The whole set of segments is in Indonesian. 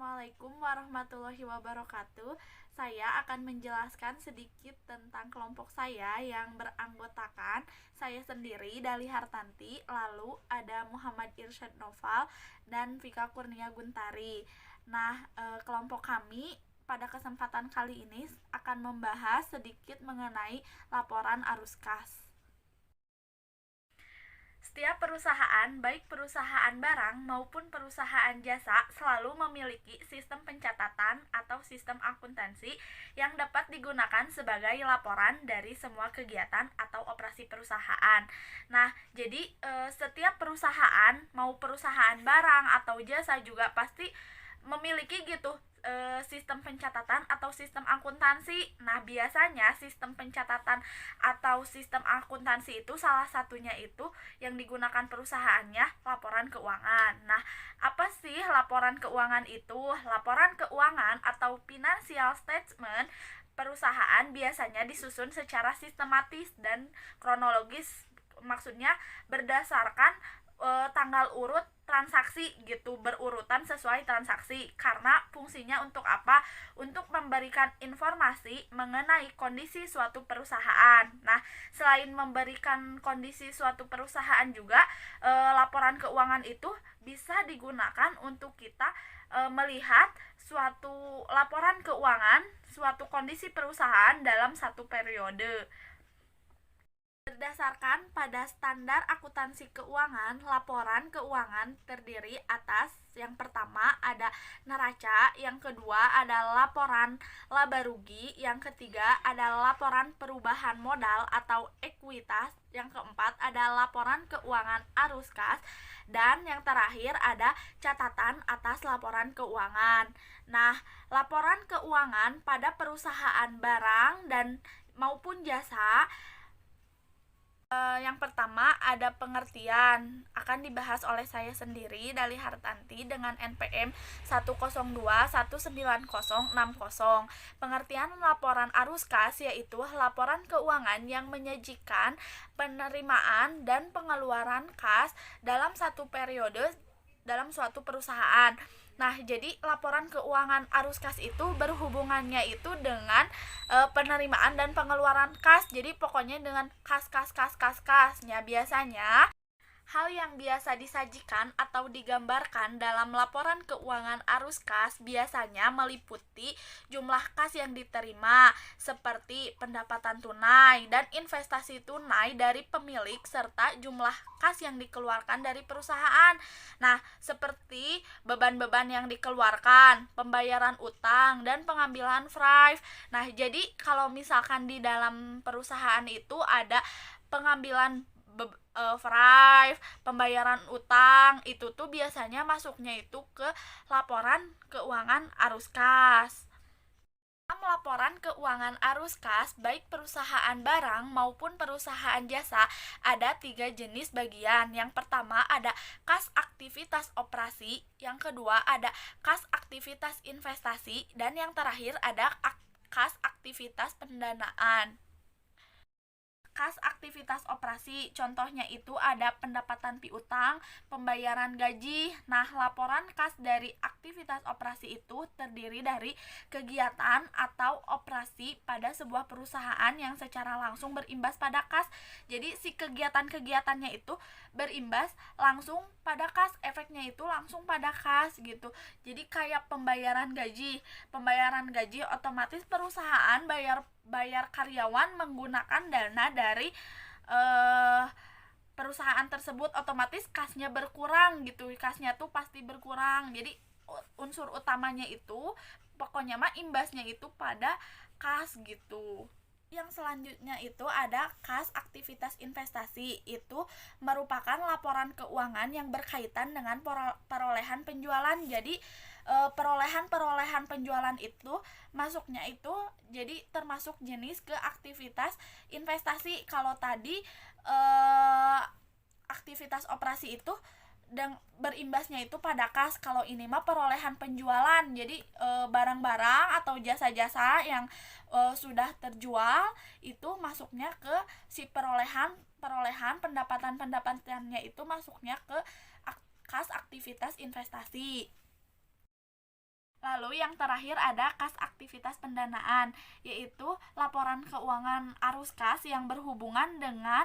Assalamualaikum warahmatullahi wabarakatuh. Saya akan menjelaskan sedikit tentang kelompok saya yang beranggotakan saya sendiri, Dali Hartanti, lalu ada Muhammad Irsyad Noval dan Vika Kurnia Guntari. Nah, kelompok kami pada kesempatan kali ini akan membahas sedikit mengenai laporan arus kas. Setiap perusahaan, baik perusahaan barang maupun perusahaan jasa, selalu memiliki sistem pencatatan atau sistem akuntansi yang dapat digunakan sebagai laporan dari semua kegiatan atau operasi perusahaan. Nah, jadi setiap perusahaan, mau perusahaan barang atau jasa juga pasti memiliki gitu sistem pencatatan atau sistem akuntansi. Nah, biasanya sistem pencatatan atau sistem akuntansi itu salah satunya itu yang digunakan perusahaannya laporan keuangan. Nah, apa sih laporan keuangan itu? Laporan keuangan atau financial statement perusahaan biasanya disusun secara sistematis dan kronologis, maksudnya berdasarkan tanggal urut transaksi gitu, berurutan sesuai transaksi. Karena fungsinya untuk apa? Untuk memberikan informasi mengenai kondisi suatu perusahaan. Nah, selain memberikan kondisi suatu perusahaan juga, laporan keuangan itu bisa digunakan untuk kita melihat suatu laporan keuangan, suatu kondisi perusahaan dalam satu periode. Berdasarkan pada standar akuntansi keuangan, laporan keuangan terdiri atas yang pertama ada neraca, yang kedua ada laporan laba rugi, yang ketiga ada laporan perubahan modal atau ekuitas, yang keempat ada laporan keuangan arus kas, dan yang terakhir ada catatan atas laporan keuangan. Nah, laporan keuangan pada perusahaan barang dan maupun jasa, yang pertama ada pengertian, akan dibahas oleh saya sendiri, Dali Hartanti, dengan NPM 102190060. Pengertian laporan arus kas yaitu laporan keuangan yang menyajikan penerimaan dan pengeluaran kas dalam satu periode dalam suatu perusahaan. Nah, jadi laporan keuangan arus kas itu berhubungannya itu dengan penerimaan dan pengeluaran kas. Jadi pokoknya dengan kasnya biasanya hal yang biasa disajikan atau digambarkan dalam laporan keuangan arus kas biasanya meliputi jumlah kas yang diterima, seperti pendapatan tunai dan investasi tunai dari pemilik, serta jumlah kas yang dikeluarkan dari perusahaan. Nah, seperti beban-beban yang dikeluarkan, pembayaran utang, dan pengambilan FRIV. Nah, jadi kalau misalkan di dalam perusahaan itu ada pengambilan FRIV, pembayaran utang, itu tuh biasanya masuknya itu ke laporan keuangan arus kas. Dalam laporan keuangan arus kas, baik perusahaan barang maupun perusahaan jasa, ada 3 jenis bagian. Yang pertama ada kas aktivitas operasi, yang kedua ada kas aktivitas investasi, dan yang terakhir ada kas aktivitas pendanaan. Kas aktivitas operasi, contohnya itu ada pendapatan piutang, pembayaran gaji. Nah, laporan kas dari aktivitas operasi itu terdiri dari kegiatan atau operasi pada sebuah perusahaan yang secara langsung berimbas pada kas. Jadi si kegiatan-kegiatannya itu berimbas langsung pada kas, efeknya itu langsung pada kas gitu. Jadi kayak pembayaran gaji otomatis perusahaan bayar karyawan menggunakan dana dari perusahaan tersebut, otomatis kasnya berkurang gitu. Kasnya tuh pasti berkurang. Jadi unsur utamanya itu pokoknya mah imbasnya itu pada kas gitu. Yang selanjutnya itu ada kas aktivitas investasi. Itu merupakan laporan keuangan yang berkaitan dengan perolehan penjualan. Jadi perolehan penjualan itu masuknya itu jadi termasuk jenis ke aktivitas investasi. Kalau tadi aktivitas operasi itu dan berimbasnya itu pada kas, kalau ini mah perolehan penjualan. Jadi barang-barang atau jasa-jasa yang sudah terjual itu masuknya ke si perolehan pendapatannya itu masuknya ke kas aktivitas investasi. Lalu yang terakhir ada kas aktivitas pendanaan, yaitu laporan keuangan arus kas yang berhubungan dengan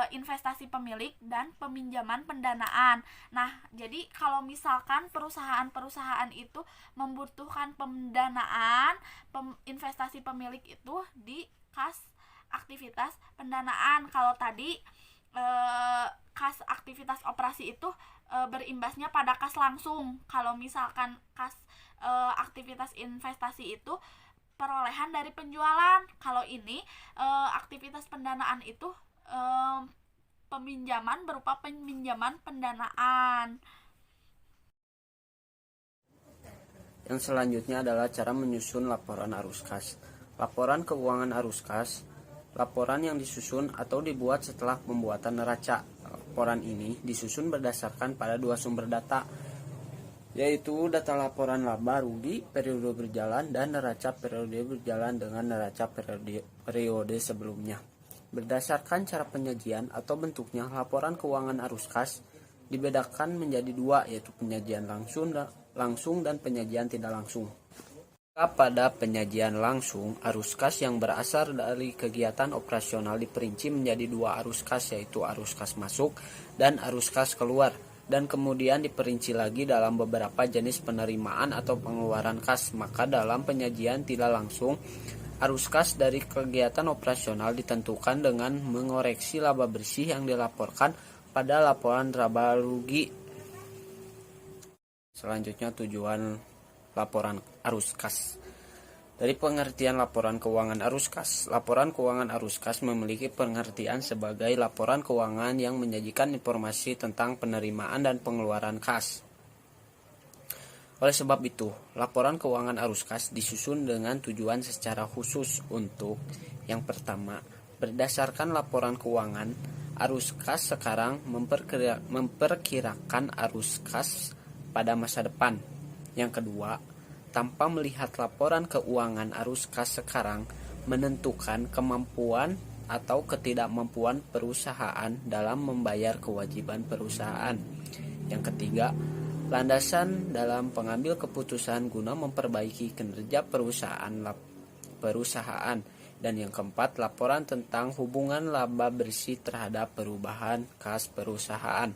investasi pemilik dan peminjaman pendanaan. Nah, jadi kalau misalkan perusahaan-perusahaan itu membutuhkan pendanaan, investasi pemilik itu di kas aktivitas pendanaan. Kalau tadi kas aktivitas operasi itu berimbasnya pada kas langsung. Kalau misalkan kas aktivitas investasi itu perolehan dari penjualan. Kalau ini aktivitas pendanaan itu peminjaman berupa peminjaman pendanaan. Yang selanjutnya adalah cara menyusun laporan arus kas. Laporan keuangan arus kas, laporan yang disusun atau dibuat setelah pembuatan neraca. Laporan ini disusun berdasarkan pada dua sumber data, yaitu data laporan laba rugi periode berjalan dan neraca periode berjalan dengan neraca periode sebelumnya. Berdasarkan cara penyajian atau bentuknya, laporan keuangan arus kas dibedakan menjadi dua, yaitu penyajian langsung dan penyajian tidak langsung. Pada penyajian langsung, arus kas yang berasal dari kegiatan operasional diperinci menjadi dua arus kas, yaitu arus kas masuk dan arus kas keluar, dan kemudian diperinci lagi dalam beberapa jenis penerimaan atau pengeluaran kas. Maka dalam penyajian tidak langsung, arus kas dari kegiatan operasional ditentukan dengan mengoreksi laba bersih yang dilaporkan pada laporan laba rugi. Selanjutnya tujuan laporan arus kas. Dari pengertian laporan keuangan arus kas, laporan keuangan arus kas memiliki pengertian sebagai laporan keuangan yang menyajikan informasi tentang penerimaan dan pengeluaran kas. Oleh sebab itu, laporan keuangan arus kas disusun dengan tujuan secara khusus untuk yang pertama, berdasarkan laporan keuangan arus kas sekarang memperkirakan arus kas pada masa depan. Yang kedua, tanpa melihat laporan keuangan arus kas sekarang, menentukan kemampuan atau ketidakmampuan perusahaan dalam membayar kewajiban perusahaan. Yang ketiga, landasan dalam pengambil keputusan guna memperbaiki kinerja perusahaan. Dan yang keempat, laporan tentang hubungan laba bersih terhadap perubahan kas perusahaan.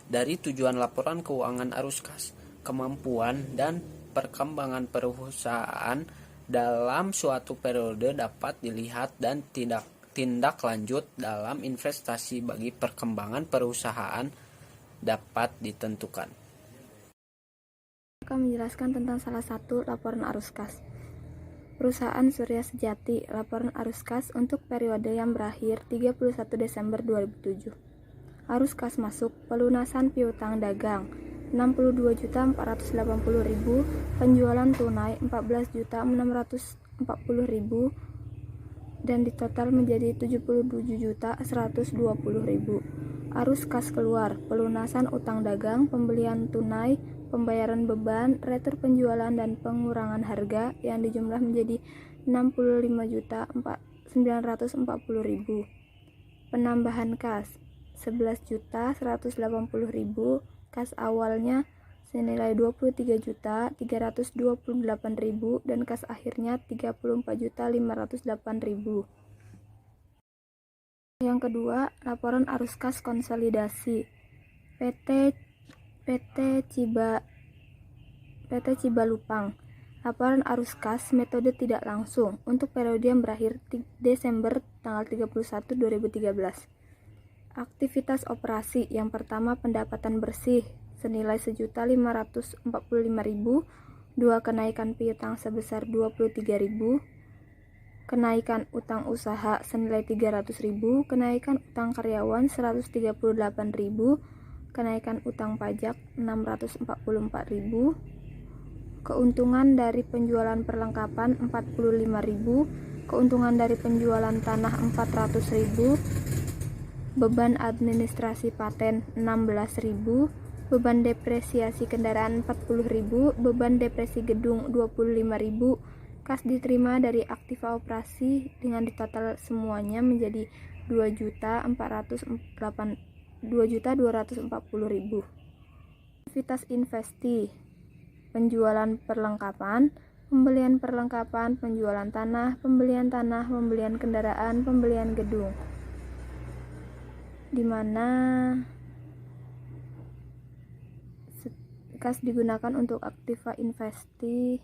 Dari tujuan laporan keuangan arus kas, kemampuan dan perkembangan perusahaan dalam suatu periode dapat dilihat dan tindak lanjut dalam investasi bagi perkembangan perusahaan dapat ditentukan. Akan menjelaskan tentang salah satu laporan arus kas. Perusahaan Surya Sejati, laporan arus kas untuk periode yang berakhir 31 Desember 2007. Arus kas masuk, pelunasan piutang dagang 62.480.000, penjualan tunai 14.640.000, dan di total menjadi 77.120.000. Arus kas keluar, pelunasan utang dagang, pembelian tunai, pembayaran beban, retur penjualan dan pengurangan harga yang dijumlah menjadi 65.940.000. Penambahan kas 11.180.000, kas awalnya senilai 23.328.000 dan kas akhirnya 34.508.000. Yang kedua, laporan arus kas konsolidasi. PT Cibalupang. Laporan arus kas metode tidak langsung untuk periode yang berakhir Desember tanggal 31 2013. Aktivitas operasi yang pertama, pendapatan bersih senilai 1.545.000, 2 kenaikan piutang sebesar 23.000, kenaikan utang usaha senilai 300.000, kenaikan utang karyawan 138.000, kenaikan utang pajak 644.000, keuntungan dari penjualan perlengkapan 45.000, keuntungan dari penjualan tanah 400.000, beban administrasi paten 16.000, beban depresiasi kendaraan 40.000, beban depresi gedung 25.000, kas diterima dari aktiva operasi dengan ditotal semuanya menjadi 2.240.000. Aktivitas investi penjualan perlengkapan, pembelian perlengkapan, penjualan tanah, pembelian kendaraan, pembelian gedung. Di mana kas digunakan untuk aktiva investasi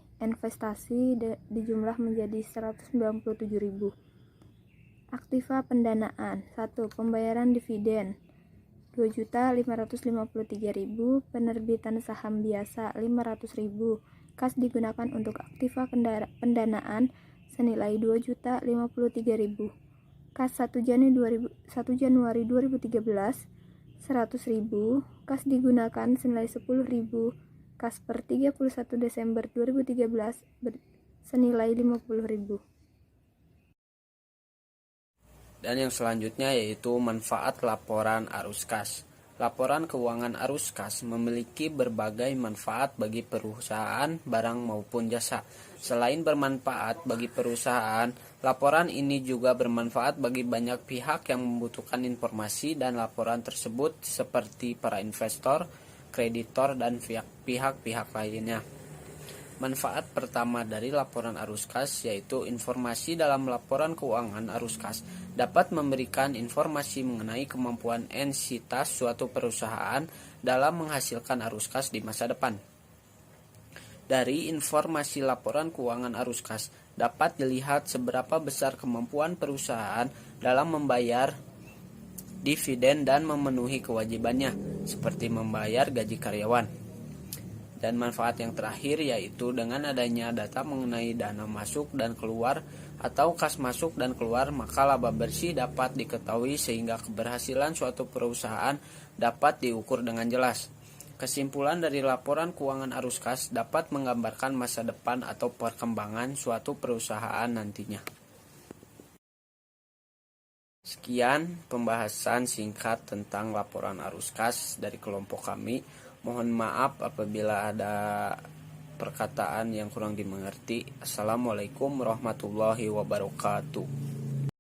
dijumlah menjadi 197.000. Aktiva pendanaan 1. Pembayaran dividen 2.553.000. Penerbitan saham biasa 500.000. Kas digunakan untuk aktiva pendanaan senilai 2.053.000. Kas 1 Januari 2013 100.000. Kas digunakan senilai 10.000. Kas per 31 Desember 2013 senilai 50.000. Dan yang selanjutnya yaitu manfaat laporan arus kas. Laporan keuangan arus kas memiliki berbagai manfaat bagi perusahaan, barang maupun jasa. Selain bermanfaat bagi perusahaan, laporan ini juga bermanfaat bagi banyak pihak yang membutuhkan informasi dan laporan tersebut seperti para investor, kreditor, dan pihak-pihak lainnya. Manfaat pertama dari laporan arus kas yaitu informasi dalam laporan keuangan arus kas dapat memberikan informasi mengenai kemampuan entitas suatu perusahaan dalam menghasilkan arus kas di masa depan. Dari informasi laporan keuangan arus kas dapat dilihat seberapa besar kemampuan perusahaan dalam membayar dividen dan memenuhi kewajibannya, seperti membayar gaji karyawan. Dan manfaat yang terakhir yaitu dengan adanya data mengenai dana masuk dan keluar atau kas masuk dan keluar, maka laba bersih dapat diketahui sehingga keberhasilan suatu perusahaan dapat diukur dengan jelas. Kesimpulan dari laporan keuangan arus kas dapat menggambarkan masa depan atau perkembangan suatu perusahaan nantinya. Sekian pembahasan singkat tentang laporan arus kas dari kelompok kami. Mohon maaf apabila ada perkataan yang kurang dimengerti. Assalamualaikum warahmatullahi wabarakatuh.